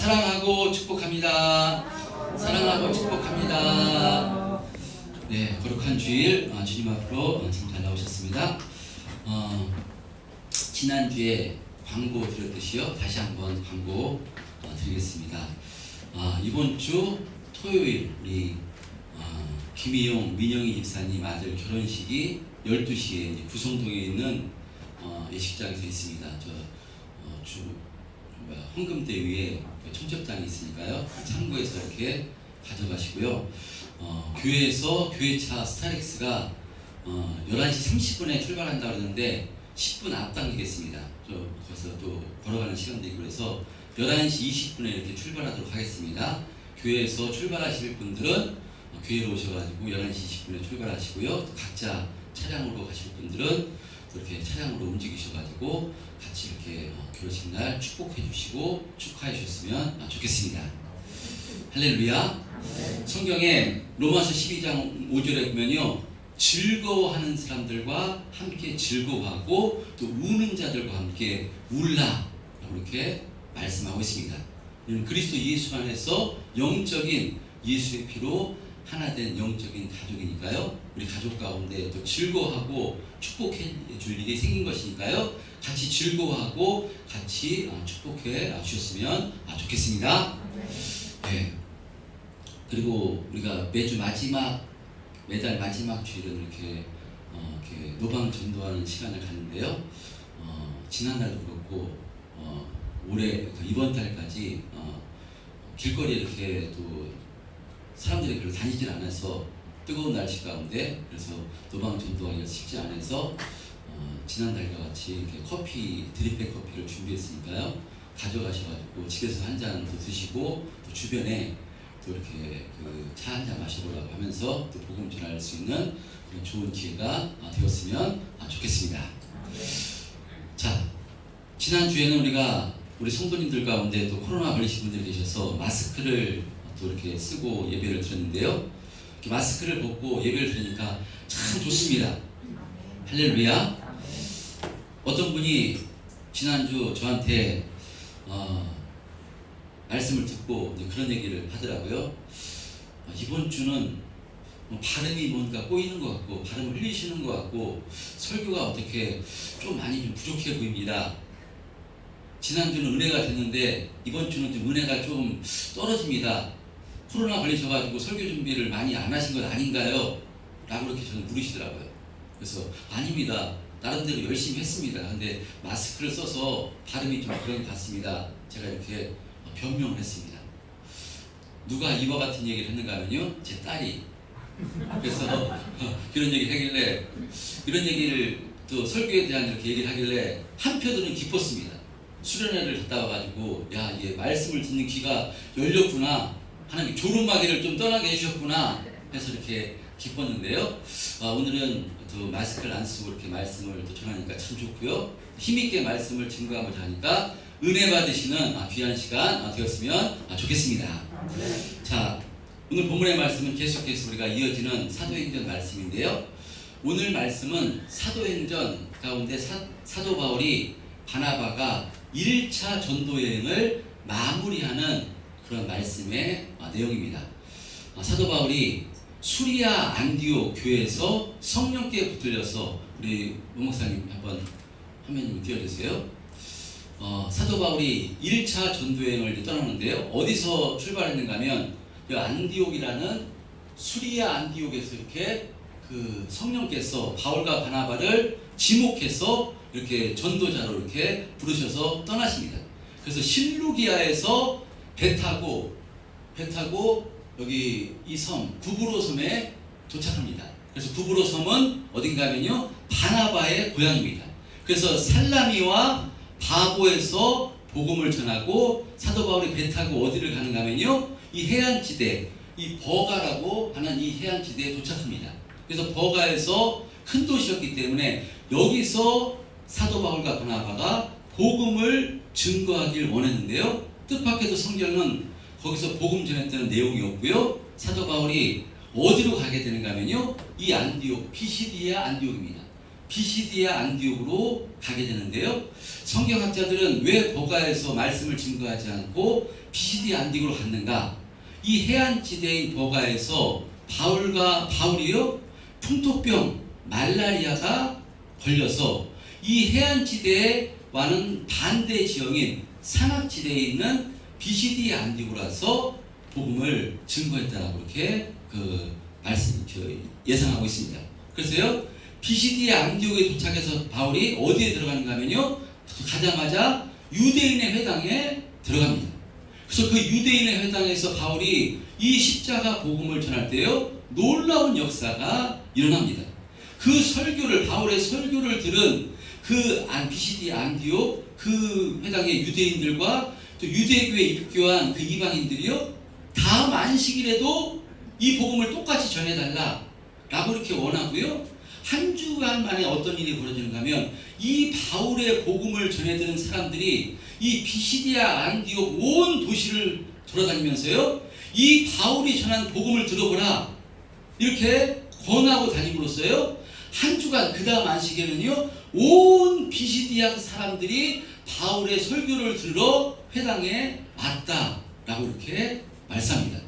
사랑하고 축복합니다. 사랑하고 축복합니다. 네, 거룩한 주일 주님 앞으로 참 잘 나오셨습니다. 지난주에 광고 드렸듯이요, 다시 한번 광고 드리겠습니다. 이번 주 토요일 우리 김희용 민영희 집사님 아들 결혼식이 12시에 구성동에 있는 예식장에서 있습니다. 황금대 위에 청첩장이 있으니까요, 참고해서 이렇게 가져가시고요. 교회에서 교회차 스타렉스가 11시 30분에 출발한다고 그러는데 10분 앞당기겠습니다. 거기서 또 걸어가는 시간도 있고 그래서 11시 20분에 이렇게 출발하도록 하겠습니다. 교회에서 출발하실 분들은 교회로 오셔가지고 11시 20분에 출발하시고요. 각자 차량으로 가실 분들은 이렇게 차량으로 움직이셔가지고 같이 이렇게 결혼식 날 축복해 주시고 축하해 주셨으면 좋겠습니다. 할렐루야. 성경에 로마서 12장 5절에 보면요, 즐거워하는 사람들과 함께 즐거워하고 또 우는 자들과 함께 울라 라고 이렇게 말씀하고 있습니다. 그리스도 예수 안에서 영적인 예수의 피로 하나 된 영적인 가족이니까요, 우리 가족 가운데 또 즐거워하고 축복해 줄 일이 생긴 것이니까요, 같이 즐거워하고 같이 축복해 주셨으면 좋겠습니다. 네. 그리고 우리가 매달 마지막 주일은 이렇게 노방 전도하는 시간을 갖는데요. 지난달도 그렇고 올해 이번 달까지 길거리에 이렇게 또 사람들이 별로 다니질 않아서 뜨거운 날씨 가운데 그래서 노방 전도하기가 쉽지 않아서 지난달과 같이 이렇게 커피, 드립백 커피를 준비했으니까요, 가져가셔가지고 집에서 한 잔 더 드시고 또 주변에 또 이렇게 차 한 잔 마셔보라고 하면서 또 복음 전할 수 있는 그런 좋은 기회가 되었으면 좋겠습니다. 자, 지난주에는 우리 성도님들 가운데 또 코로나 걸리신 분들이 계셔서 마스크를 또 이렇게 쓰고 예배를 드렸는데요, 마스크를 벗고 예배를 드리니까 참 좋습니다. 할렐루야. 어떤 분이 지난주 저한테 말씀을 듣고 그런 얘기를 하더라고요. 이번 주는 발음이 뭔가 꼬이는 것 같고 발음을 흘리시는 것 같고 설교가 어떻게 좀 많이 좀 부족해 보입니다. 지난주는 은혜가 됐는데 이번 주는 좀 은혜가 좀 떨어집니다. 코로나 걸리셔가지고 설교 준비를 많이 안 하신 것 아닌가요? 라고 이렇게 저는 물으시더라고요. 그래서 아닙니다. 나름대로 열심히 했습니다. 근데 마스크를 써서 발음이 좀 그런 것 같습니다. 제가 이렇게 변명을 했습니다. 누가 이와 같은 얘기를 했는가 하면요, 제 딸이. 그래서 그런 얘기를 하길래, 이런 얘기를 또 설교에 대한 이렇게 얘기를 하길래 한편으로는 기뻤습니다. 수련회를 갔다 와가지고 야, 이게 말씀을 듣는 귀가 열렸구나, 하나님 조르마귀를 좀 떠나게 해주셨구나 해서 이렇게 기뻤는데요. 오늘은 또 마스크를 안 쓰고 이렇게 말씀을 또 전하니까 참 좋고요. 힘있게 말씀을 증거하고자 하니까 은혜 받으시는 귀한 시간 되었으면 좋겠습니다. 자, 오늘 본문의 말씀은 계속해서 우리가 이어지는 사도행전 말씀인데요, 오늘 말씀은 사도행전 가운데 사도 바울이 바나바가 1차 전도 여행을 마무리하는 그런 말씀의 내용입니다. 사도 바울이 수리아 안디옥 교회에서 성령께 붙들려서, 우리 목사님 한번 화면 좀 띄워주세요. 사도 바울이 1차 전도여행을 떠나는데요, 어디서 출발했는가 하면 안디옥이라는 수리아 안디옥에서 이렇게 성령께서 바울과 바나바를 지목해서 이렇게 전도자로 이렇게 부르셔서 떠나십니다. 그래서 실루기아에서 배 타고 여기 이 섬 구브로 섬에 도착합니다. 그래서 구브로 섬은 어딘가 하면요, 바나바의 고향입니다. 그래서 살라미와 바보에서 복음을 전하고 사도 바울이 배 타고 어디를 가는가 하면요, 이 해안지대, 이 버가라고 하는 이 해안지대에 도착합니다. 그래서 버가에서 큰 도시였기 때문에 여기서 사도 바울과 바나바가 복음을 증거하길 원했는데요, 뜻밖에도 성경은 거기서 복음 전했다는 내용이 없고요, 사도 바울이 어디로 가게 되는가 하면요, 이 안디옥, 피시디아 안디옥입니다. 비시디아 안디옥으로 가게 되는데요. 성경학자들은 왜 버가에서 말씀을 증거하지 않고 비시디아 안디옥으로 갔는가? 이 해안지대인 버가에서 바울이요 풍토병 말라리아가 걸려서 이 해안지대와는 반대 지형인 산악지대에 있는 비시디아 안디옥으로 와서 복음을 증거했다라고 이렇게 예상하고 있습니다. 그래서요 비시디아 안디옥에 도착해서 바울이 어디에 들어가는가 하면요 가자마자 유대인의 회당에 들어갑니다. 그래서 그 유대인의 회당에서 바울이 이 십자가 복음을 전할 때요 놀라운 역사가 일어납니다. 바울의 설교를 들은 비시디아 안디옥 그 회당의 유대인들과 또 유대교에 입교한 그 이방인들이요 다음 안식일에도 이 복음을 똑같이 전해달라 라고 이렇게 원하고요. 한 주간 만에 어떤 일이 벌어지는가 하면 이 바울의 복음을 전해드는 사람들이 이 비시디아 안디옥 온 도시를 돌아다니면서요 이 바울이 전한 복음을 들어보라 이렇게 권하고 다님으로써요 한 주간 그 다음 안식에는요 온 비시디아 사람들이 바울의 설교를 들으러 회당에 왔다라고 이렇게 말씀합니다.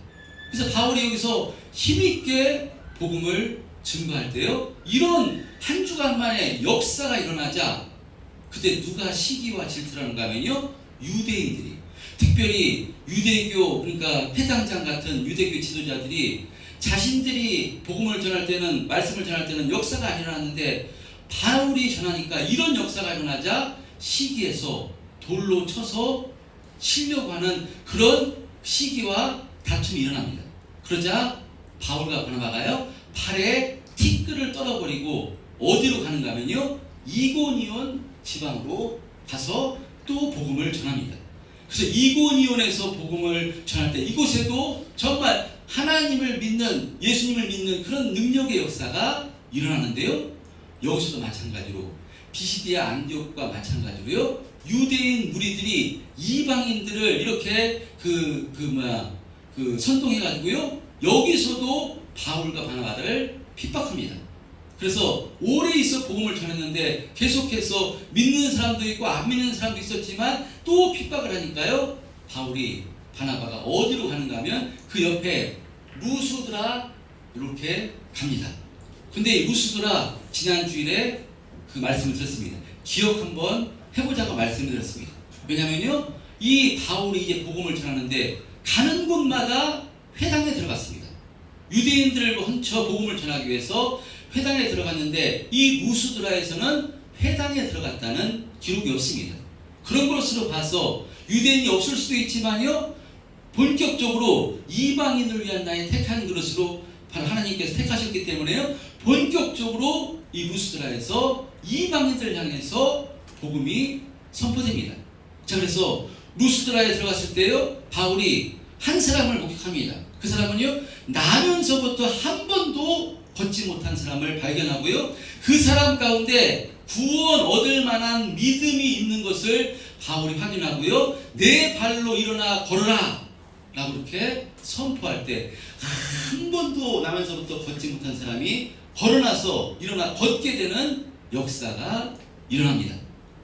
그래서 바울이 여기서 힘있게 복음을 증거할 때요 이런 한 주간 만에 역사가 일어나자 그때 누가 시기와 질투를 하는가 하면요 유대인들이, 특별히 유대교 그러니까 회당장 같은 유대교 지도자들이 자신들이 복음을 전할 때는 말씀을 전할 때는 역사가 안 일어났는데 바울이 전하니까 이런 역사가 일어나자 시기에서 돌로 쳐서 치려고 하는 그런 시기와 다툼이 일어납니다. 그러자 바울과 바나바가요 팔에 티끌을 떨어버리고 어디로 가는가 하면요 이고니온 지방으로 가서 또 복음을 전합니다. 그래서 이고니온에서 복음을 전할 때 이곳에도 정말 하나님을 믿는 예수님을 믿는 그런 능력의 역사가 일어나는데요. 여기서도 마찬가지로 비시디아 안디옥과 마찬가지로요 유대인 무리들이 이방인들을 이렇게 선동해가지고요 여기서도 바울과 바나바를 핍박합니다. 그래서 오래 있어 복음을 전했는데 계속해서 믿는 사람도 있고 안 믿는 사람도 있었지만 또 핍박을 하니까요 바울이 바나바가 어디로 가는가 하면 그 옆에 루스드라 이렇게 갑니다. 근데 이 루스드라 지난 주일에 그 말씀을 드렸습니다. 기억 한번 해보자고 말씀을 드렸습니다. 왜냐면요 이 바울이 이제 복음을 전하는데 가는 곳마다 회당에 들어갔습니다. 유대인들을 훔쳐 복음을 전하기 위해서 회당에 들어갔는데 이 루스드라에서는 회당에 들어갔다는 기록이 없습니다. 그런 것으로 봐서 유대인이 없을 수도 있지만요 본격적으로 이방인을 위한 나의 택한 그릇으로 하나님께서 택하셨기 때문에요 본격적으로 이 루스드라에서 이방인들 향해서 복음이 선포됩니다. 자, 그래서 루스드라에 들어갔을 때요 바울이 한 사람을 목격합니다. 그 사람은요 나면서부터 한 번도 걷지 못한 사람을 발견하고요 그 사람 가운데 구원 얻을 만한 믿음이 있는 것을 바울이 확인하고요 내 발로 일어나 걸어라 라고 이렇게 선포할 때 한 번도 나면서부터 걷지 못한 사람이 걸어나서 일어나 걷게 되는 역사가 일어납니다.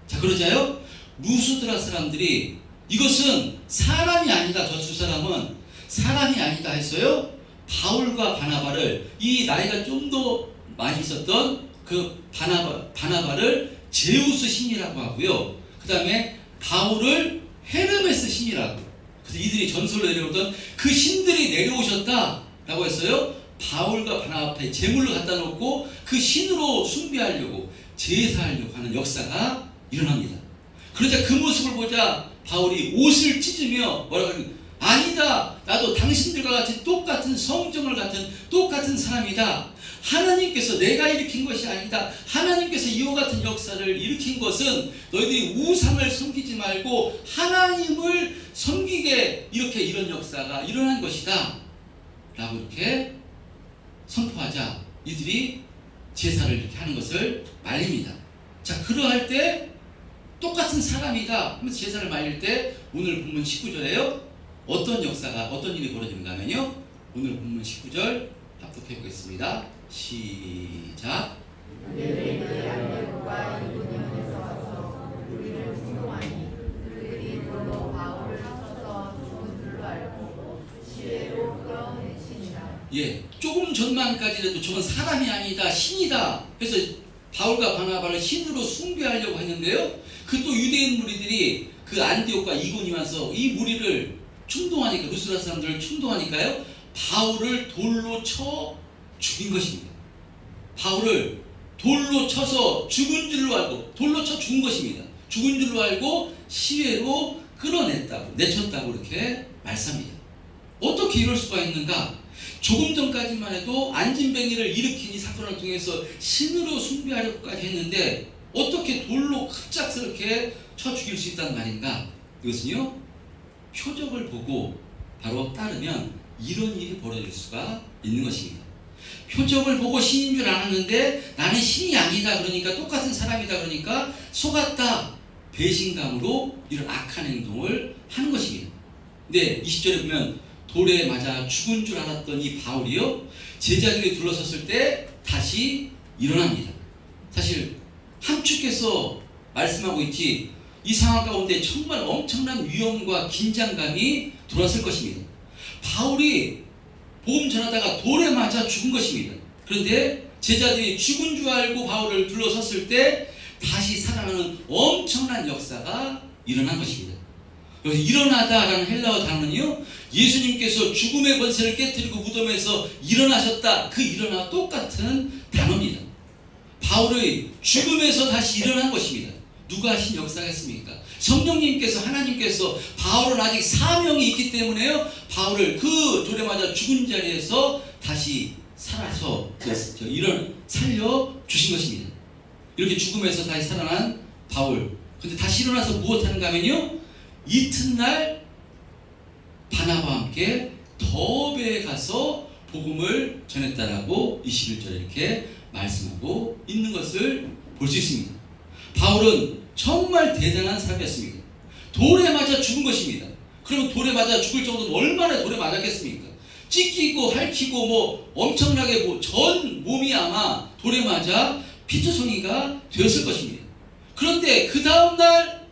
자, 그러자요 루스드라 사람들이 이것은 사람이 아니다, 저 두 사람은 사람이 아니다 했어요. 바울과 바나바를 이 나이가 좀 더 많이 있었던 그 바나바를 제우스 신이라고 하고요. 그 다음에 바울을 헤르메스 신이라고. 그래서 이들이 전설로 내려오던 그 신들이 내려오셨다라고 했어요. 바울과 바나바 앞에 제물을 갖다 놓고 그 신으로 숭배하려고 제사하려고 하는 역사가 일어납니다. 그러자 그 모습을 보자 바울이 옷을 찢으며 뭐라고 하는 아니다. 나도 당신들과 같이 똑같은 성정을 같은 똑같은 사람이다. 하나님께서 내가 일으킨 것이 아니다. 하나님께서 이와 같은 역사를 일으킨 것은 너희들이 우상을 섬기지 말고 하나님을 섬기게 이렇게 이런 역사가 일어난 것이다. 라고 이렇게 선포하자 이들이 제사를 이렇게 하는 것을 말립니다. 자, 그러할 때 똑같은 사람이다 하면서 제사를 말릴 때 오늘 본문 19절에요. 어떤 역사가 어떤 일이 벌어지는가 하면요. 오늘 본문 19절 합독해 보겠습니다. 시작. 그들이 그 안디옥과 이고니온에서 와서 우리를 충동하니 그들이 돌로 바울을 쳐서 죽은 줄로 알고 시외로 끌어내치니라. 예, 조금 전만까지라도 저건 사람이 아니다, 신이다. 그래서 바울과 바나바를 신으로 숭배하려고 했는데요. 그 또 유대인 무리들이 그 안디옥과 이고니온에 와서 이 무리를 충동하니까, 루스라 사람들을 충동하니까요, 바울을 돌로 쳐 죽인 것입니다. 바울을 돌로 쳐서 죽은 줄로 알고, 돌로 쳐 죽은 것입니다. 죽은 줄로 알고 시외로 끌어냈다고, 내쳤다고 이렇게 말씀합니다. 어떻게 이럴 수가 있는가? 조금 전까지만 해도 안진뱅이를 일으킨 이 사건을 통해서 신으로 숭배하려고까지 했는데 어떻게 돌로 갑작스럽게 쳐 죽일 수 있다는 말인가? 이것은요, 표적을 보고 바로 따르면 이런 일이 벌어질 수가 있는 것입니다. 표적을 보고 신인 줄 알았는데 나는 신이 아니다, 그러니까 똑같은 사람이다, 그러니까 속았다, 배신감으로 이런 악한 행동을 하는 것입니다. 근데 20절에 보면 돌에 맞아 죽은 줄 알았던 이 바울이요, 제자들이 둘러섰을 때 다시 일어납니다. 사실 함축해서 말씀하고 있지, 이 상황 가운데 정말 엄청난 위험과 긴장감이 들어왔을 것입니다. 바울이 복음 전하다가 돌에 맞아 죽은 것입니다. 그런데 제자들이 죽은 줄 알고 바울을 둘러섰을 때 다시 살아나는 엄청난 역사가 일어난 것입니다. 여기서 일어나다라는 헬라어 단어는요, 예수님께서 죽음의 권세를 깨뜨리고 무덤에서 일어나셨다, 그 일어나와 똑같은 단어입니다. 바울의 죽음에서 다시 일어난 것입니다. 누가 하신 역사겠습니까? 성령님께서, 하나님께서 바울은 아직 사명이 있기 때문에요, 바울을 그 돌에 맞아 죽은 자리에서 다시 살아서 살려 주신 것입니다. 이렇게 죽음에서 다시 살아난 바울, 근데 다시 일어나서 무엇 하는가 하면요, 이튿날 바나바와 함께 더베에 가서 복음을 전했다라고 21절에 이렇게 말씀하고 있는 것을 볼 수 있습니다. 바울은 정말 대단한 사람이었습니다. 돌에 맞아 죽은 것입니다. 그러면 돌에 맞아 죽을 정도는 얼마나 돌에 맞았겠습니까? 찢기고 핥히고 뭐 엄청나게 전 몸이 아마 돌에 맞아 피투성이가 되었을 것입니다. 그런데 그 다음날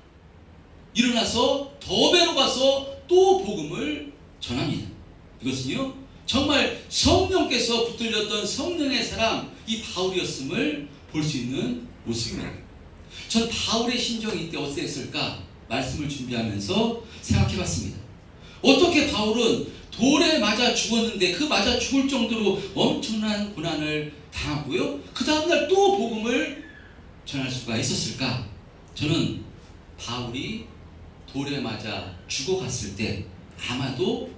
일어나서 더베로 가서 또 복음을 전합니다. 이것은요, 정말 성령께서 붙들렸던 성령의 사람, 이 바울이었음을 볼 수 있는 모습입니다. 전 바울의 심정이 이때 어땠을까 말씀을 준비하면서 생각해봤습니다. 어떻게 바울은 돌에 맞아 죽었는데 그 맞아 죽을 정도로 엄청난 고난을 당하고요, 그 다음날 또 복음을 전할 수가 있었을까? 저는 바울이 돌에 맞아 죽어갔을 때 아마도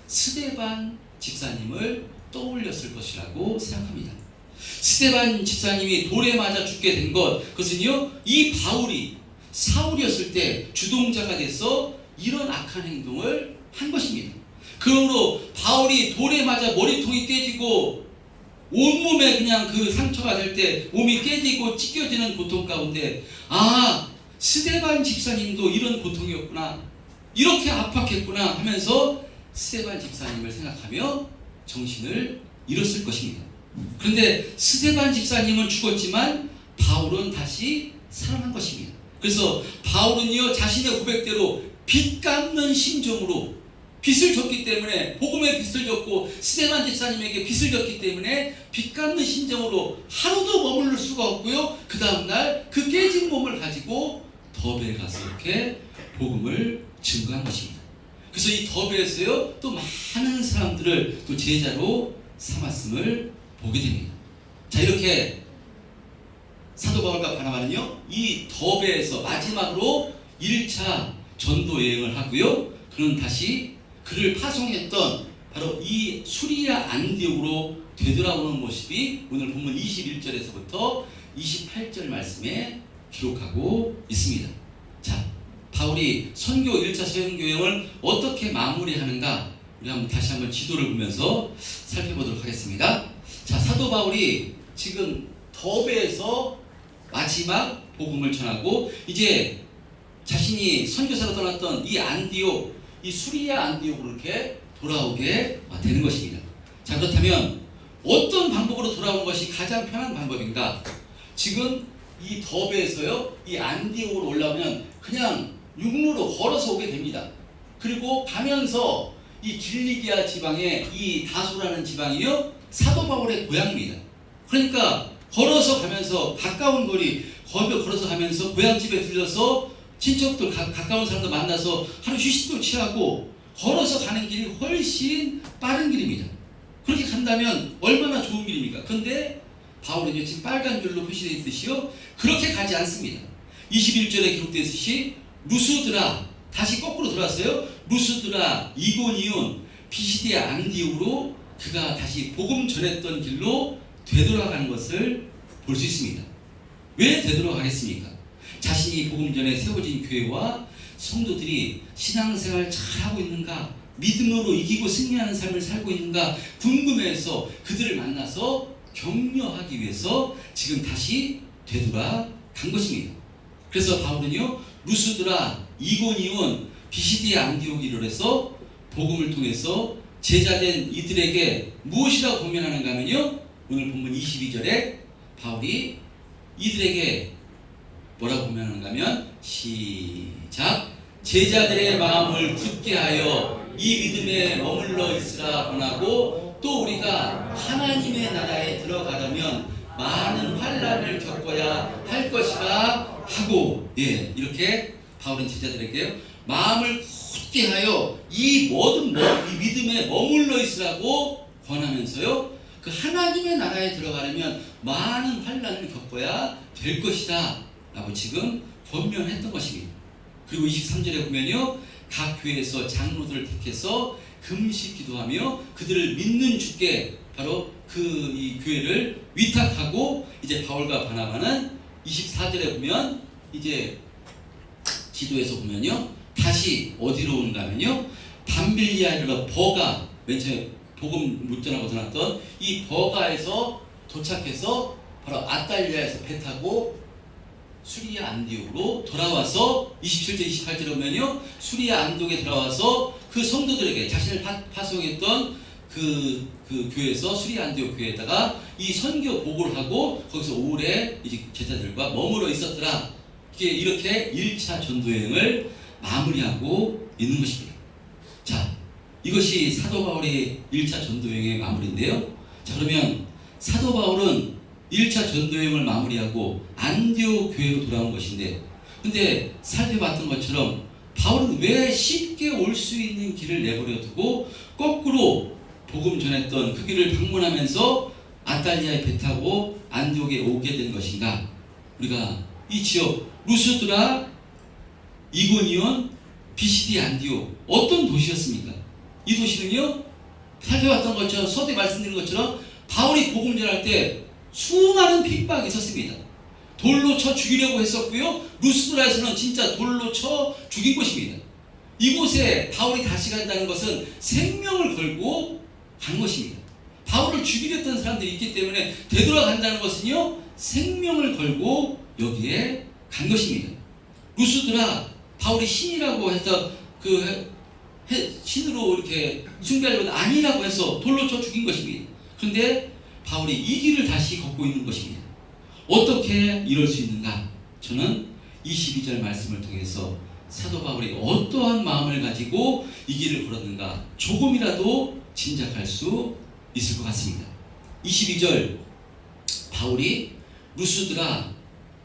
스데반 집사님을 떠올렸을 것이라고 생각합니다. 스데반 집사님이 돌에 맞아 죽게 된 것, 그것은요, 이 바울이 사울이었을 때 주동자가 돼서 이런 악한 행동을 한 것입니다. 그러므로 바울이 돌에 맞아 머리통이 깨지고 온몸에 그냥 그 상처가 될 때 몸이 깨지고 찢겨지는 고통 가운데, 아, 스데반 집사님도 이런 고통이었구나, 이렇게 압박했구나 하면서 스데반 집사님을 생각하며 정신을 잃었을 것입니다. 그런데 스데반 집사님은 죽었지만 바울은 다시 살아난 것입니다. 그래서 바울은요, 자신의 고백대로 빚 갚는 심정으로, 빚을 졌기 때문에, 복음의 빚을 졌고 스데반 집사님에게 빚을 졌기 때문에 빚 갚는 심정으로 하루도 머무를 수가 없고요, 그 다음날 그 깨진 몸을 가지고 더베에 가서 이렇게 복음을 증거한 것입니다. 그래서 이 더베에서요, 또 많은 사람들을 또 제자로 삼았음을 보게 됩니다. 자, 이렇게 사도 바울과 바나바는요, 이 더베에서 마지막으로 1차 전도 여행을 하고요, 그는 다시 그를 파송했던 바로 이 수리아 안디옥으로 되돌아오는 모습이 오늘 본문 21절에서부터 28절 말씀에 기록하고 있습니다. 자, 바울이 선교 1차 선교 여행을 어떻게 마무리하는가, 우리 다시 한번 지도를 보면서 살펴보도록 하겠습니다. 자, 사도 바울이 지금 더베에서 마지막 복음을 전하고 이제 자신이 선교사로 떠났던 이 안디옥, 이 수리아 안디옥으로 이렇게 돌아오게 되는 것입니다. 자, 그렇다면 어떤 방법으로 돌아오는 것이 가장 편한 방법인가? 지금 이 더베에서요, 이 안디옥으로 올라오면 그냥 육로로 걸어서 오게 됩니다. 그리고 가면서 이 길리기아 지방의 이 다소라는 지방이요, 사도 바울의 고향입니다. 그러니까 걸어서 가면서 가까운 거리 걸어서 가면서 고향집에 들려서 친척들 가까운 사람들 만나서 하루 휴식도 취하고 걸어서 가는 길이 훨씬 빠른 길입니다. 그렇게 간다면 얼마나 좋은 길입니까? 그런데 바울은 지금 빨간 줄로 표시되어 있듯이요, 그렇게 가지 않습니다. 21절에 기록되어 있듯이 루스드라, 다시 거꾸로 들어왔어요. 루스드라, 이고니온, 비시디아 안디옥으로 그가 다시 복음 전했던 길로 되돌아가는 것을 볼 수 있습니다. 왜 되돌아가겠습니까? 자신이 복음 전에 세워진 교회와 성도들이 신앙생활 잘하고 있는가, 믿음으로 이기고 승리하는 삶을 살고 있는가 궁금해서 그들을 만나서 격려하기 위해서 지금 다시 되돌아간 것입니다. 그래서 바울은요, 루스드라, 이고니온, 비시디아 안디옥이로 해서 복음을 통해서 제자된 이들에게 무엇이라고 권면하는가 하면요, 오늘 본문 22절에 바울이 이들에게 뭐라고 권면하는가 하면, 시작, 제자들의 마음을 굳게 하여 이 믿음에 머물러 있으라 권하고, 또 우리가 하나님의 나라에 들어가려면 많은 환난을 겪어야 할 것이라 하고, 예, 이렇게 바울은 제자들에게 마음을 굳게 하여 이 모든 이 믿음에 머물러 있으라고 권하면서요, 그 하나님의 나라에 들어가려면 많은 환난을 겪어야 될 것이다 라고 지금 권면했던 것입니다. 그리고 23절에 보면요, 각 교회에서 장로들을 택해서 금식 기도하며 그들을 믿는 주께 바로 이 교회를 위탁하고, 이제 바울과 바나바는 24절에 보면 이제 지도에서 보면요, 다시 어디로 오는가 하면요, 밤빌리아로 버가, 맨 처음에 복음 못 전하고 전했던 이 버가에서 도착해서 바로 아탈리아에서 배 타고 수리아 안디옥으로 돌아와서 27절 28절에 보면요, 수리아 안디옥에 들어와서 그 성도들에게 자신을 파송했던 그 교회에서 수리아 안디옥 교회에다가 이 선교 보고를 하고 거기서 오래 이제 제자들과 머물러 있었더라. 이렇게 1차 전도여행을 마무리하고 있는 것입니다. 자, 이것이 사도 바울의 1차 전도여행의 마무리인데요. 자, 그러면 사도 바울은 1차 전도여행을 마무리하고 안디옥 교회로 돌아온 것인데, 근데 살펴봤던 것처럼 바울은 왜 쉽게 올 수 있는 길을 내버려 두고 거꾸로 복음 전했던 그 길을 방문하면서 아탈리아에 배 타고 안디옥에 오게 된 것인가? 우리가 이 지역 루스드라, 이고니온, 비시디아 안디옥, 어떤 도시였습니까? 이 도시는요, 살펴봤던 것처럼 서두에 말씀드린 것처럼 바울이 복음 전할 때 수많은 핍박이 있었습니다. 돌로 쳐 죽이려고 했었고요, 루스드라에서는 진짜 돌로 쳐 죽인 것입니다. 이곳에 바울이 다시 간다는 것은 생명을 걸고 간 것입니다. 바울을 죽이려던 사람들이 있기 때문에 되돌아간다는 것은요, 생명을 걸고 여기에 간 것입니다. 루스드라, 바울이 신이라고 해서 신으로 이렇게 숭배하려고 아니라고 해서 돌로 쳐 죽인 것입니다. 그런데 바울이 이 길을 다시 걷고 있는 것입니다. 어떻게 이럴 수 있는가? 저는 22절 말씀을 통해서 사도 바울이 어떠한 마음을 가지고 이 길을 걸었는가 조금이라도 짐작할 수 있을 것 같습니다. 22절, 바울이 루스드라,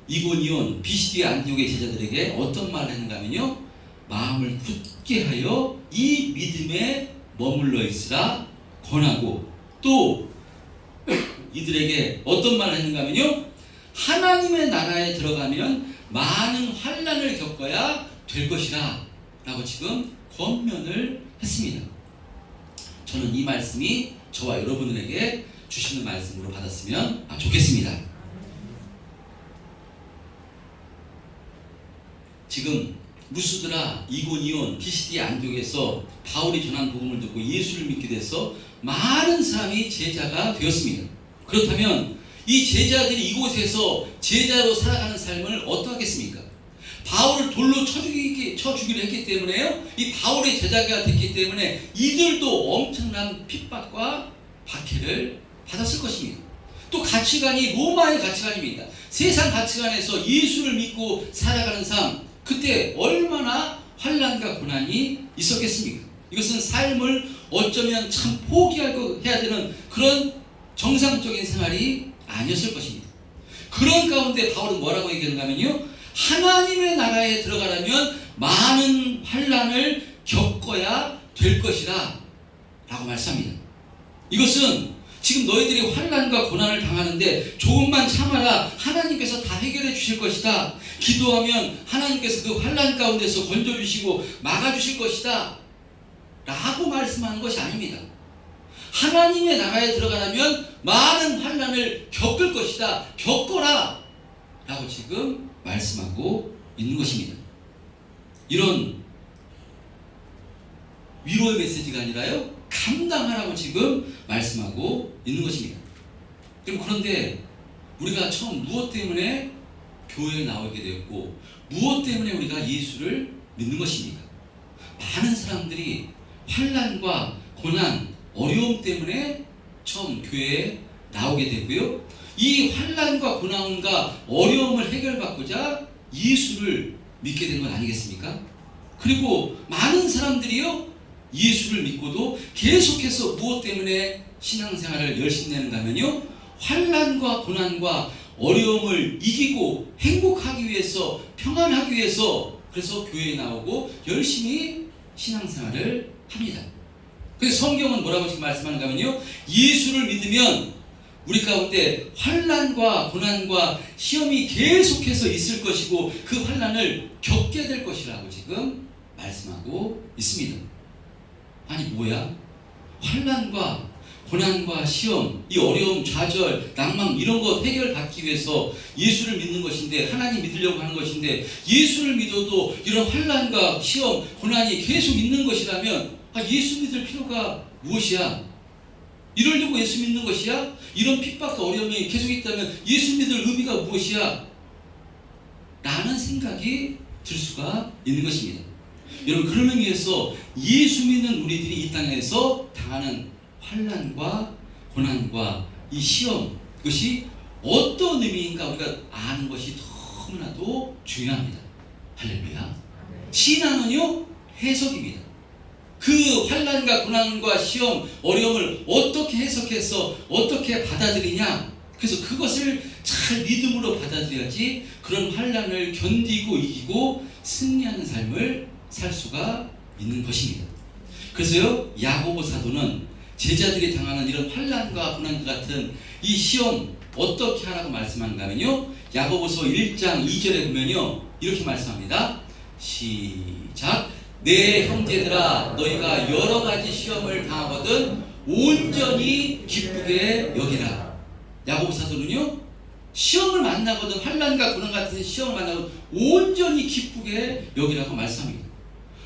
이고니온, 비시디아 안디옥의 제자들에게 어떤 말을 했는가 하면요, 마음을 굳게 하여 이 믿음에 머물러 있으라 권하고, 또 이들에게 어떤 말을 했는가 하면요, 하나님의 나라에 들어가면 많은 환난을 겪어야 될 것이라 라고 지금 권면을 했습니다. 저는 이 말씀이 저와 여러분들에게 주시는 말씀으로 받았으면 좋겠습니다. 지금 루스드라, 이고니온, 비시디아 안디옥에서 바울이 전한 복음을 듣고 예수를 믿게 돼서 많은 사람이 제자가 되었습니다. 그렇다면 이 제자들이 이곳에서 제자로 살아가는 삶을 어떠하겠습니까? 바울을 돌로 쳐 죽이려 했기 때문에요, 이 바울의 제자가 됐기 때문에 이들도 엄청난 핍박과 박해를 받았을 것입니다. 또 가치관이 로마의 가치관입니다. 세상 가치관에서 예수를 믿고 살아가는 삶, 그때 얼마나 환난과 고난이 있었겠습니까? 이것은 삶을 어쩌면 참 포기하고 해야 되는 그런 정상적인 생활이 아니었을 것입니다. 그런 가운데 바울은 뭐라고 얘기하냐면요, 하나님의 나라에 들어가려면 많은 환난을 겪어야 될 것이다 라고 말씀합니다. 이것은 지금 너희들이 환난과 고난을 당하는데 조금만 참아라, 하나님께서 다 해결해 주실 것이다, 기도하면 하나님께서 그 환난 가운데서 건져주시고 막아주실 것이다 라고 말씀하는 것이 아닙니다. 하나님의 나라에 들어가려면 많은 환난을 겪을 것이다, 겪어라 라고 지금 말씀하고 있는 것입니다. 이런 위로의 메시지가 아니라요, 감당하라고 지금 말씀하고 있는 것입니다. 그런데 우리가 처음 무엇 때문에 교회에 나오게 되었고 무엇 때문에 우리가 예수를 믿는 것입니까? 많은 사람들이 환난과 고난, 어려움 때문에 처음 교회에 나오게 되고요, 이 환난과 고난과 어려움을 해결받고자 예수를 믿게 된 건 아니겠습니까? 그리고 많은 사람들이요, 예수를 믿고도 계속해서 무엇 때문에 신앙생활을 열심히 하는가 하면요, 환난과 고난과 어려움을 이기고 행복하기 위해서, 평안하기 위해서, 그래서 교회에 나오고 열심히 신앙생활을 합니다. 그래서 성경은 뭐라고 지금 말씀하는가 하면요, 예수를 믿으면 우리 가운데 환난과 고난과 시험이 계속해서 있을 것이고 그 환난을 겪게 될 것이라고 지금 말씀하고 있습니다. 아니 뭐야? 환난과 고난과 시험, 이 어려움, 좌절, 낭망 이런 것 해결받기 위해서 예수를 믿는 것인데, 하나님 믿으려고 하는 것인데, 예수를 믿어도 이런 환난과 시험, 고난이 계속 있는 것이라면 예수 믿을 필요가 무엇이야? 이러려고 예수 믿는 것이야? 이런 핍박과 어려움이 계속 있다면 예수 믿을 의미가 무엇이야? 라는 생각이 들 수가 있는 것입니다. 여러분, 그런 의미에서 예수 믿는 우리들이 이 땅에서 당하는 환난과 고난과 이 시험, 이것이 어떤 의미인가 우리가 아는 것이 너무나도 중요합니다. 할렐루야. 신앙은요, 해석입니다. 그 환난과 고난과 시험, 어려움을 어떻게 해석해서 어떻게 받아들이냐, 그래서 그것을 잘 믿음으로 받아들여야지 그런 환난을 견디고 이기고 승리하는 삶을 살 수가 있는 것입니다. 그래서요, 야고보 사도는 제자들이 당하는 이런 환난과 고난과 같은 이 시험 어떻게 하라고 말씀하는가 하면요, 야고보서 1장 2절에 보면요, 이렇게 말씀합니다. 시작. 내 형제들아, 너희가 여러 가지 시험을 당하거든 온전히 기쁘게 여기라. 야고보 사도는요, 시험을 만나거든, 환난과 고난 같은 시험을 만나거든 온전히 기쁘게 여기라고 말씀합니다.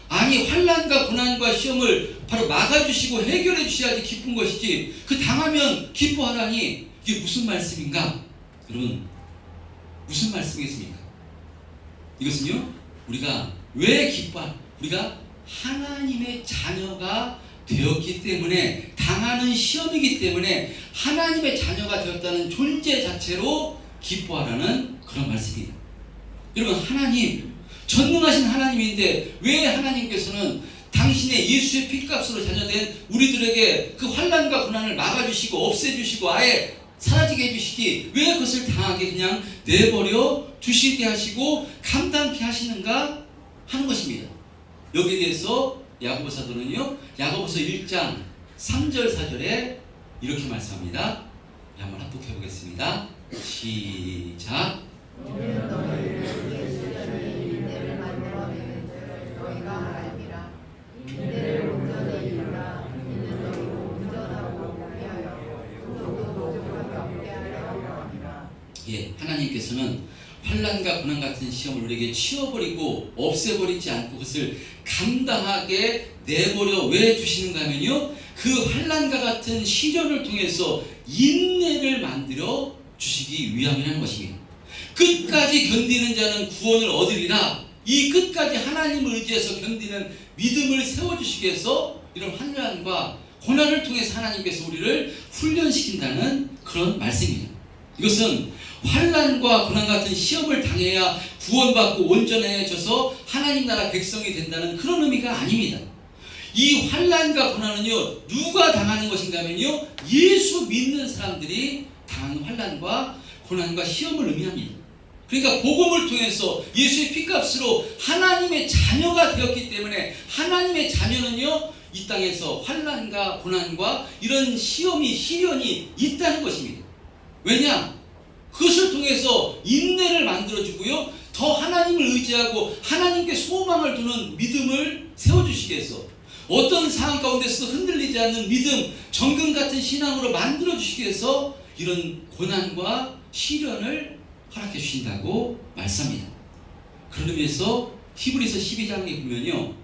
아니, 환난과 고난과 시험을 바로 막아주시고 해결해 주셔야지 기쁜 것이지, 그 당하면 기뻐하라니, 이게 무슨 말씀인가? 여러분, 무슨 말씀이겠습니까? 이것은요, 우리가 왜 우리가 하나님의 자녀가 되었기 때문에, 당하는 시험이기 때문에 하나님의 자녀가 되었다는 존재 자체로 기뻐하라는 그런 말씀입니다. 여러분, 하나님, 전능하신 하나님인데 왜 하나님께서는 당신의 예수의 피값으로 자녀된 우리들에게 그 환난과 고난을 막아주시고 없애주시고 아예 사라지게 해주시기, 왜 그것을 당하게 그냥 내버려 두시게 하시고 감당케 하시는가 하는 것입니다. 여기에 대해서 야고보 사도는요, 야고보서 1장 3절 4절에 이렇게 말씀합니다. 한번 합독해 보겠습니다. 시작. 예, 하나님께서는 환난과 고난 같은 시험을 우리에게 치워버리고 없애버리지 않고 그것을 감당하게 내버려 왜 주시는가 하면요, 그 환난과 같은 시련을 통해서 인내를 만들어 주시기 위함이라는 것입니다. 끝까지 견디는 자는 구원을 얻으리라. 이 끝까지 하나님을 의지해서 견디는 믿음을 세워주시기 위해서 이런 환난과 고난을 통해서 하나님께서 우리를 훈련시킨다는 그런 말씀입니다. 이것은 환난과 고난 같은 시험을 당해야 구원받고 온전해져서 하나님 나라 백성이 된다는 그런 의미가 아닙니다. 이 환난과 고난은요, 누가 당하는 것인가 하면요, 예수 믿는 사람들이 당하는 환난과 고난과 시험을 의미합니다. 그러니까 복음을 통해서 예수의 피값으로 하나님의 자녀가 되었기 때문에 하나님의 자녀는요, 이 땅에서 환난과 고난과 이런 시련이 있다는 것입니다. 왜냐? 그것을 통해서 인내를 만들어주고요, 더 하나님을 의지하고 하나님께 소망을 두는 믿음을 세워주시기 위해서, 어떤 상황 가운데서 흔들리지 않는 믿음, 정금 같은 신앙으로 만들어주시기 위해서 이런 고난과 시련을 허락해 주신다고 말씀합니다. 그런 의미에서 히브리서 12장에 보면요,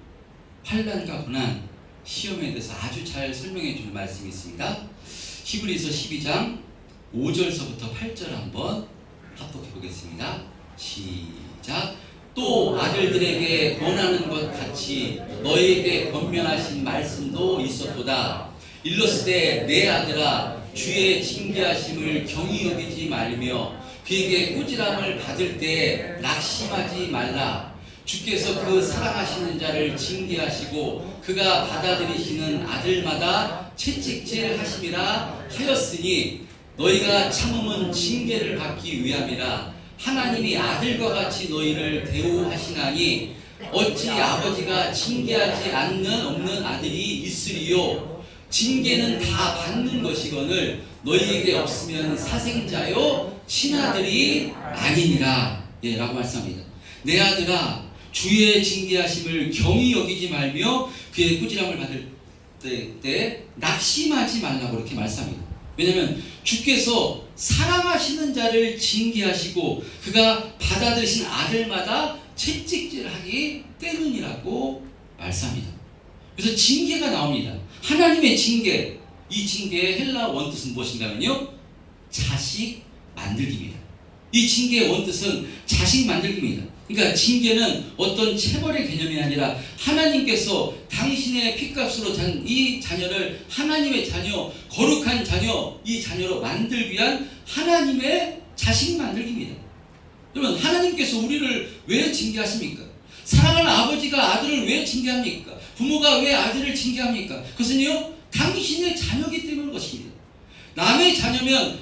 환난과 고난, 시험에 대해서 아주 잘 설명해 주는 말씀이 있습니다. 히브리서 12장 5절서부터 8절 한번 합독해 보겠습니다. 시작. 또 아들들에게 권하는 것 같이 너희에게 권면하신 말씀도 있었도다. 일렀으되 내 아들아, 주의 징계하심을 경히 여기지 말며 그에게 꾸지람을 받을 때 낙심하지 말라. 주께서 그 사랑하시는 자를 징계하시고 그가 받아들이시는 아들마다 채찍질하심이라 하였으니 너희가 참음은 징계를 받기 위함이라. 하나님이 아들과 같이 너희를 대우하시나니 어찌 아버지가 징계하지 않는 없는 아들이 있으리요. 징계는 다 받는 것이거늘 너희에게 없으면 사생자요 친아들이 아니니라. 예, 라고 말씀합니다. 내 아들아, 주의 징계하심을 경히 여기지 말며 그의 꾸지람을 받을 때 낙심하지 말라고 이렇게 말씀합니다. 왜냐하면 주께서 사랑하시는 자를 징계하시고 그가 받아들이신 아들마다 채찍질하기 때문이라고 말씀합니다. 그래서 징계가 나옵니다. 하나님의 징계, 이 징계의 헬라 원뜻은 무엇인가면요, 자식 만들기입니다. 이 징계의 원뜻은 자식 만들기입니다. 그러니까 징계는 어떤 체벌의 개념이 아니라 하나님께서 당신의 피값으로 이 자녀를 하나님의 자녀, 거룩한 자녀, 이 자녀로 만들기 위한 하나님의 자식 만들기입니다. 여러분, 하나님께서 우리를 왜 징계하십니까? 사랑하는 아버지가 아들을 왜 징계합니까? 부모가 왜 아들을 징계합니까? 그것은요, 당신의 자녀이기 때문인 것입니다. 남의 자녀면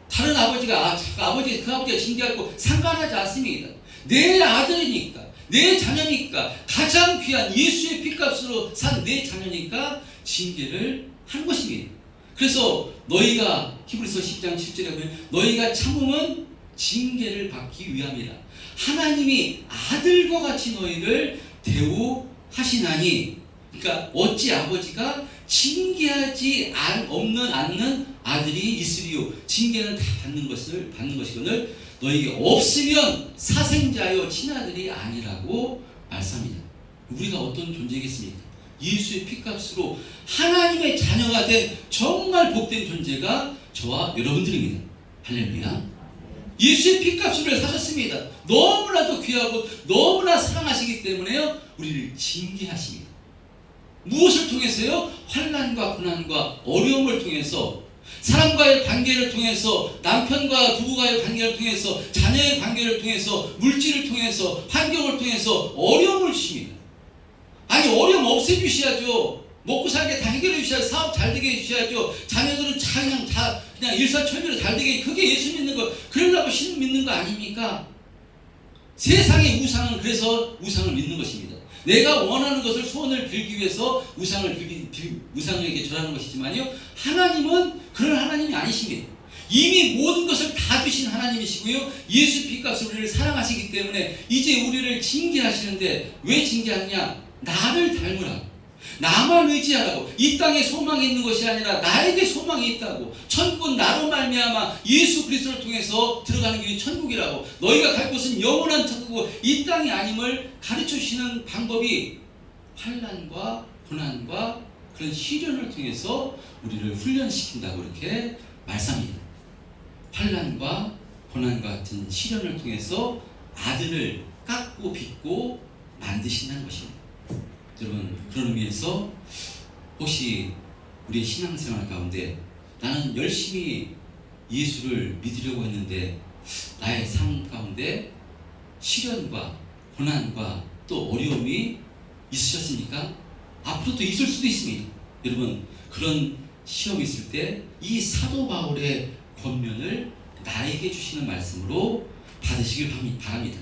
다른 아버지가 그 아버지가 징계하고 상관하지 않습니다. 내 아들이니까, 내 자녀니까, 가장 귀한 예수의 피값으로 산 내 자녀니까 징계를 한 것입니다. 그래서 너희가 히브리서 10장 7절에 보면 너희가 참음은 징계를 받기 위함이라. 하나님이 아들과 같이 너희를 대우하시나니, 그러니까 어찌 아버지가 징계하지 않는 아들이 있으리요. 징계는 다 받는 것이거늘 너희에게 없으면 사생자여 친아들이 아니라고 말씀합니다. 우리가 어떤 존재겠습니까? 예수의 피값으로 하나님의 자녀가 된 정말 복된 존재가 저와 여러분들입니다. 할렐루야. 예수의 피값으로 사셨습니다. 너무나도 귀하고 너무나 사랑하시기 때문에요, 우리를 징계하십니다. 무엇을 통해서요? 환난과 고난과 어려움을 통해서, 사람과의 관계를 통해서, 남편과 부부와의 관계를 통해서, 자녀의 관계를 통해서, 물질을 통해서, 환경을 통해서 어려움을 주십니다. 아니, 어려움 없애주셔야죠. 먹고 살게 다 해결해 주셔야죠. 사업 잘 되게 해주셔야죠. 자녀들은 그냥 일사천리로 잘 되게, 그게 예수 믿는 거, 그러려고 신 믿는 거 아닙니까? 세상의 우상은 그래서 우상을 믿는 것입니다. 내가 원하는 것을 소원을 빌기 위해서 우상에게 절하는 것이지만요, 하나님은 그런 하나님이 아니십니다. 이미 모든 것을 다 주신 하나님이시고요, 예수 피값으로 우리를 사랑하시기 때문에 이제 우리를 징계하시는데, 왜 징계하느냐? 나를 닮으라고, 나만 의지하라고. 이 땅에 소망이 있는 것이 아니라 나에게 소망이 있다고. 천국은 나로 말미암아 예수 그리스도를 통해서 들어가는 길이 천국이라고. 너희가 갈 곳은 영원한 천국이고 이 땅이 아님을 가르쳐 주시는 방법이 환난과 고난과 그런 시련을 통해서 우리를 훈련시킨다고 이렇게 말씀합니다. 환난과 고난과 같은 시련을 통해서 아들을 깎고 빚고 만드신다는 것입니다. 여러분, 그런 의미에서 혹시 우리의 신앙생활 가운데 나는 열심히 예수를 믿으려고 했는데 나의 삶 가운데 시련과 고난과 또 어려움이 있으셨습니까? 앞으로도 있을 수도 있습니다. 여러분, 그런 시험이 있을 때 이 사도 바울의 권면을 나에게 주시는 말씀으로 받으시길 바랍니다.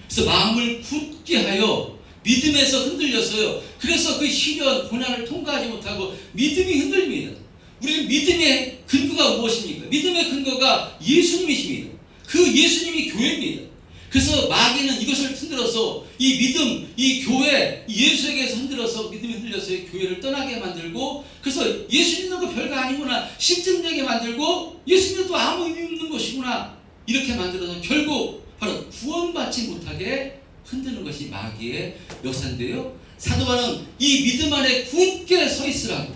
그래서 마음을 굳게 하여 믿음에서 흔들렸어요. 그래서 그 시련, 고난을 통과하지 못하고 믿음이 흔들립니다. 우리 믿음의 근거가 무엇입니까? 믿음의 근거가 예수님이십니다. 그 예수님이 교회입니다. 그래서 마귀는 이것을 흔들어서 이 믿음, 이 교회, 예수에게서 흔들어서 믿음이 흔들려서 교회를 떠나게 만들고, 그래서 예수 믿는 거 별거 아니구나, 실증되게 만들고, 예수 믿는 거 아무 의미 없는 것이구나, 이렇게 만들어서 결국 바로 구원받지 못하게 흔드는 것이 마귀의 역사인데요. 사도 바울은 이 믿음 안에 굳게 서 있으라고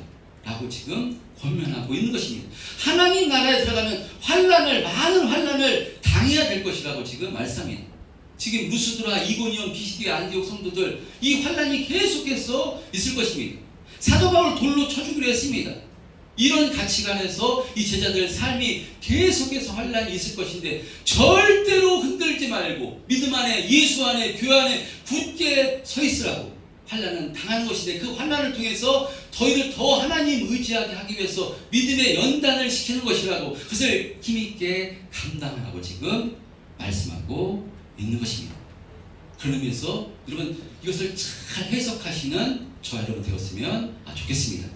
지금 권면하고 있는 것입니다. 하나님 나라에 들어가면 많은 환난을 당해야 될 것이라고 지금 말씀합니다. 지금 루스드라, 이고니온, 비시디아, 안디옥 성도들 이 환난이 계속해서 있을 것입니다. 사도 바울 돌로 쳐주기로 했습니다. 이런 가치관에서 이 제자들 삶이 계속해서 환난이 있을 것인데 절대로 흔들지 말고 믿음 안에, 예수 안에, 교회 안에 굳게 서 있으라고. 환난은 당하는 것인데 그 환난을 통해서 저희를 더 하나님 의지하게 하기 위해서 믿음의 연단을 시키는 것이라고, 그것을 힘있게 감당하라고 지금 말씀하고 있는 것입니다. 그런 의미에서 여러분 이것을 잘 해석하시는 저와 여러분 되었으면 좋겠습니다.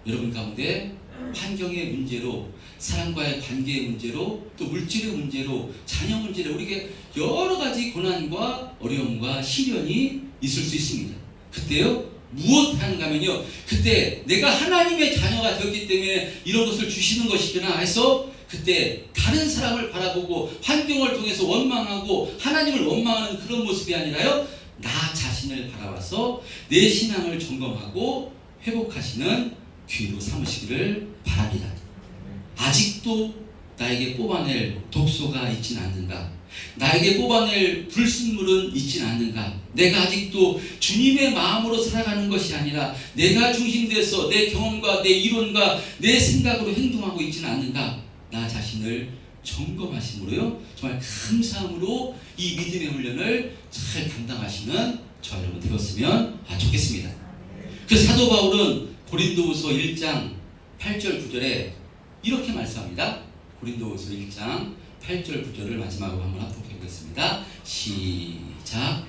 여러분 가운데 환경의 문제로, 사람과의 관계의 문제로, 또 물질의 문제로, 자녀 문제로 우리에게 여러 가지 고난과 어려움과 시련이 있을 수 있습니다. 그때요, 무엇 하는가 하면요, 그때 내가 하나님의 자녀가 되었기 때문에 이런 것을 주시는 것이구나 해서 그때 다른 사람을 바라보고 환경을 통해서 원망하고 하나님을 원망하는 그런 모습이 아니라요, 나 자신을 바라봐서 내 신앙을 점검하고 회복하시는 귀로 삼으시기를 바랍니다. 아직도 나에게 뽑아낼 독소가 있지는 않는가? 나에게 뽑아낼 불순물은 있지는 않는가? 내가 아직도 주님의 마음으로 살아가는 것이 아니라 내가 중심돼서 내 경험과 내 이론과 내 생각으로 행동하고 있지는 않는가? 나 자신을 점검하심으로요, 정말 감사함으로 이 믿음의 훈련을 잘 감당하시는 저 여러분 되었으면 좋겠습니다. 그 사도 바울은 고린도후서 1장 8절 9절에 이렇게 말씀합니다. 고린도후서 1장 8절 9절을 마지막으로 한번 합독해 보겠습니다. 시작.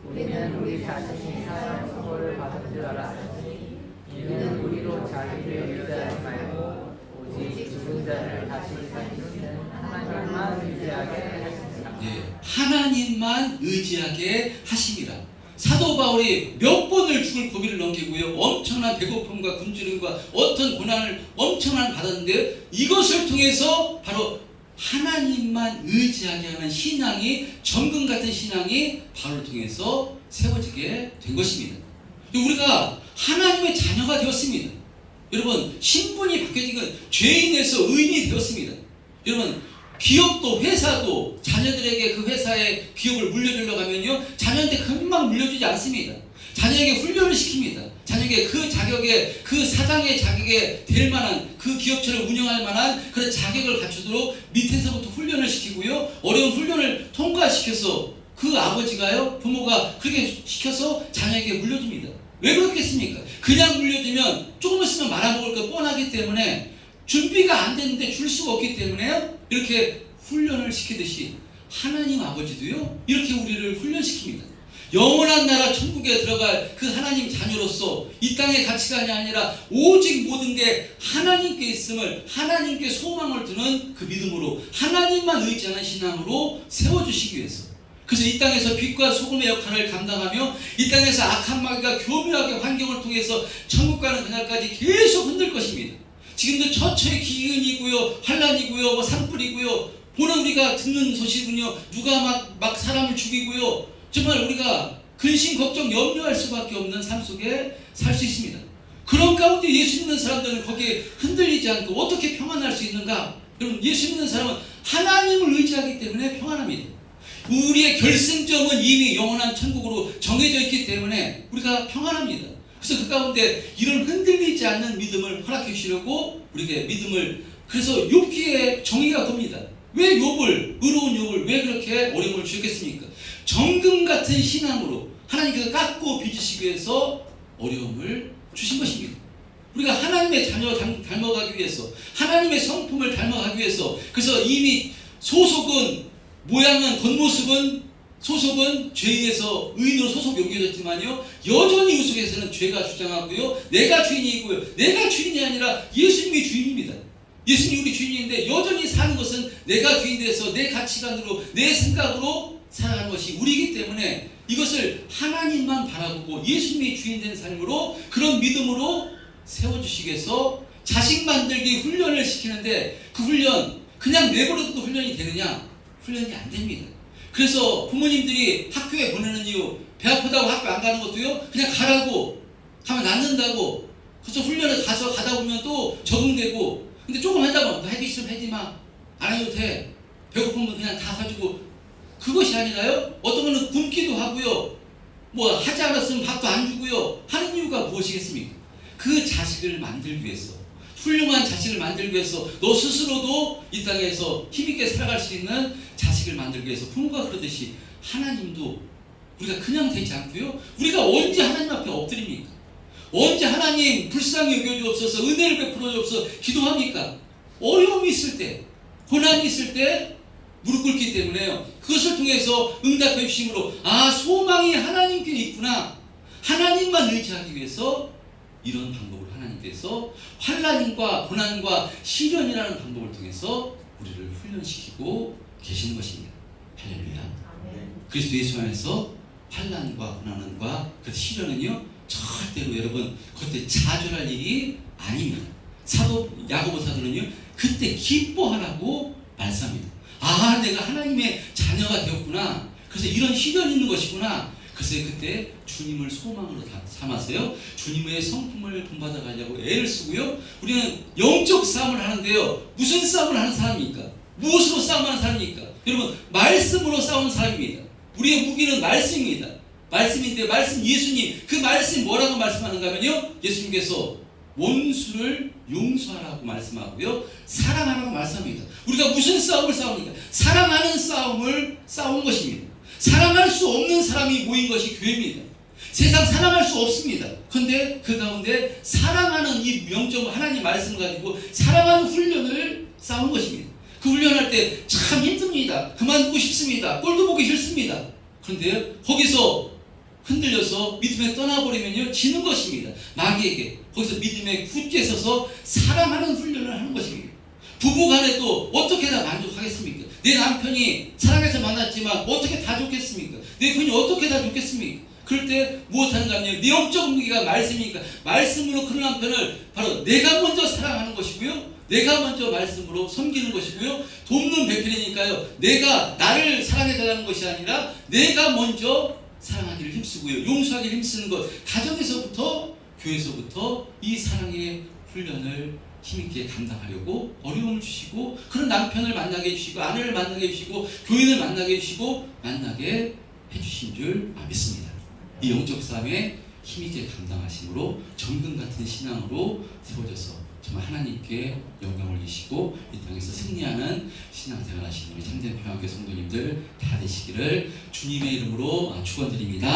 우리는 우리 자신이 사형 선고를 받은 줄 알았으니 이는 우리로 자기를 의지하지 말고 오직 죽은 자를 다시 살리시는 하나님만 의지하게 하십니다. 하나님만 의지하게 하십니다. 사도 바울이 몇 번을 죽을 고비를 넘기고요, 엄청난 배고픔과 굶주림과 어떤 고난을 엄청난 받았는데 이것을 통해서 바로 하나님만 의지하게 하는 신앙이, 정금 같은 신앙이 바울을 통해서 세워지게 된 것입니다. 우리가 하나님의 자녀가 되었습니다. 여러분, 신분이 바뀌어진 건 죄인에서 의인이 되었습니다. 여러분, 기업도 회사도 자녀들에게 그 회사의 기업을 물려주려고 하면요, 자녀한테 금방 물려주지 않습니다. 자녀에게 훈련을 시킵니다. 자녀에게 그 자격에, 그 사장의 자격에 될 만한, 그 기업체를 운영할 만한 그런 자격을 갖추도록 밑에서부터 훈련을 시키고요, 어려운 훈련을 통과시켜서 그 아버지가요, 부모가 그렇게 시켜서 자녀에게 물려줍니다. 왜 그렇겠습니까? 그냥 물려주면 조금 있으면 말아먹을 거 뻔하기 때문에, 준비가 안 됐는데 줄 수가 없기 때문에요, 이렇게 훈련을 시키듯이 하나님 아버지도요, 이렇게 우리를 훈련시킵니다. 영원한 나라 천국에 들어갈 그 하나님 자녀로서 이 땅의 가치관이 아니라 오직 모든 게 하나님께 있음을, 하나님께 소망을 두는 그 믿음으로, 하나님만 의지하는 신앙으로 세워주시기 위해서, 그래서 이 땅에서 빛과 소금의 역할을 감당하며 이 땅에서 악한 마귀가 교묘하게 환경을 통해서 천국 가는 그날까지 계속 흔들 것입니다. 지금도 처처의 기근이고요, 환란이고요, 산불이고요, 오늘 우리가 듣는 소식은요, 누가 막 사람을 죽이고요, 정말 우리가 근심, 걱정, 염려할 수밖에 없는 삶 속에 살 수 있습니다. 그런 가운데 예수 믿는 사람들은 거기에 흔들리지 않고 어떻게 평안할 수 있는가? 여러분, 예수 믿는 사람은 하나님을 의지하기 때문에 평안합니다. 우리의 결승점은 이미 영원한 천국으로 정해져 있기 때문에 우리가 평안합니다. 그래서 그 가운데 이런 흔들리지 않는 믿음을 허락해 주시려고 우리에게 믿음을, 그래서 욥기에 정의가 겁니다. 왜 욥을, 의로운 욥을 왜 그렇게 어려움을 주셨겠습니까? 정금 같은 신앙으로 하나님께서 깎고 빚으시기 위해서 어려움을 주신 것입니다. 우리가 하나님의 자녀 닮아가기 위해서, 하나님의 성품을 닮아가기 위해서, 그래서 이미 소속은, 모양은, 겉모습은, 소속은 죄인에서 의인으로 소속 옮겨졌지만요, 여전히 그 속에서는 죄가 주장하고요, 내가 주인이고요, 내가 주인이 아니라 예수님이 주인입니다. 예수님이 우리 주인인데 여전히 사는 것은 내가 주인 돼서 내 가치관으로, 내 생각으로 살아가는 것이 우리이기 때문에 이것을 하나님만 바라보고 예수님이 주인 된 삶으로, 그런 믿음으로 세워주시기 위해서 자식 만들기 훈련을 시키는데, 그 훈련 그냥 내버려둬도 훈련이 되느냐? 훈련이 안 됩니다. 그래서 부모님들이 학교에 보내는 이유, 배 아프다고 학교 안 가는 것도요, 그냥 가라고, 가면 낫는다고. 그래서 훈련을 가다 보면 또 적응되고, 근데 조금 하다 보면 너 하기 싫으면 하지 마, 안 해도 돼, 배고프면 그냥 다 사주고. 그것이 아니라요, 어떤 거는 굶기도 하고요, 뭐 하지 않았으면 밥도 안 주고요, 하는 이유가 무엇이겠습니까? 그 자식을 만들기 위해서, 훌륭한 자식을 만들기 위해서, 너 스스로도 이 땅에서 힘있게 살아갈 수 있는 자식을 만들기 위해서. 부모가 그러듯이 하나님도 우리가 그냥 되지 않고요, 우리가 언제 하나님 앞에 엎드립니까? 언제 하나님 불쌍히 여겨주옵소서, 은혜를 베풀어 주옵소서 기도합니까? 어려움이 있을 때, 고난이 있을 때 무릎 꿇기 때문에요. 그것을 통해서 응답해 주심으로, 아, 소망이 하나님께 있구나, 하나님만 의지하기 위해서 이런 방법을 하나님께서 환난과 고난과 시련이라는 방법을 통해서 우리를 훈련시키고 계시는 것입니다. 할렐루야. 그리스도 예수 안에서 환난과 고난과 그 시련은요, 절대로 여러분 그때 좌절할 일이 아닙니다. 야고보 사도는요, 그때 기뻐하라고 말씀합니다. 아, 내가 하나님의 자녀가 되었구나, 그래서 이런 시련이 있는 것이구나. 그래서 그때 주님을 소망으로 삼아서요, 주님의 성품을 본받아 가려고 애를 쓰고요, 우리는 영적 싸움을 하는데요, 무슨 싸움을 하는 사람입니까? 무엇으로 싸움하는 사람입니까? 여러분, 말씀으로 싸우는 사람입니다. 우리의 무기는 말씀입니다. 말씀인데, 말씀, 예수님, 그 말씀이 뭐라고 말씀하는가 하면요, 예수님께서 원수를 용서하라고 말씀하고요, 사랑하라고 말씀합니다. 우리가 무슨 싸움을 싸웁니까? 사랑하는 싸움을 싸운 것입니다. 사랑할 수 없는 사람이 모인 것이 교회입니다. 세상 사랑할 수 없습니다. 그런데 그 가운데 사랑하는 이 영적 하나님 말씀을 가지고 사랑하는 훈련을 싸운 것입니다. 그 훈련할 때 참 힘듭니다. 그만두고 싶습니다. 꼴도 보기 싫습니다. 그런데 거기서 흔들려서 믿음에 떠나버리면요, 지는 것입니다. 마귀에게. 거기서 믿음에 굳게 서서 사랑하는 훈련을 하는 것입니다. 부부간에 또 어떻게 다 만족하겠습니까? 내 남편이 사랑해서 만났지만 어떻게 다 좋겠습니까? 내 편이 어떻게 다 좋겠습니까? 그럴 때 무엇하는가 하면 내 영적 무기가 말씀이니까 말씀으로 그 남편을 바로 내가 먼저 사랑하는 것이고요, 내가 먼저 말씀으로 섬기는 것이고요, 돕는 배필이니까요, 내가 나를 사랑해달라는 것이 아니라 내가 먼저 사랑하기를 힘쓰고요, 용서하기를 힘쓰는 것, 가정에서부터, 교회에서부터 이 사랑의 훈련을 힘있게 감당하려고 어려움을 주시고, 그런 남편을 만나게 해주시고, 아내를 만나게 해주시고, 교인을 만나게 해주시고, 만나게 해주신 줄 믿습니다. 이 영적 싸움에 힘있게 감당하심으로 정금 같은 신앙으로 세워져서 정말 하나님께 영광을 올리시고 이 땅에서 승리하는 신앙생활 하시는 우리 참된 평화교회 성도님들 다 되시기를 주님의 이름으로 축원드립니다.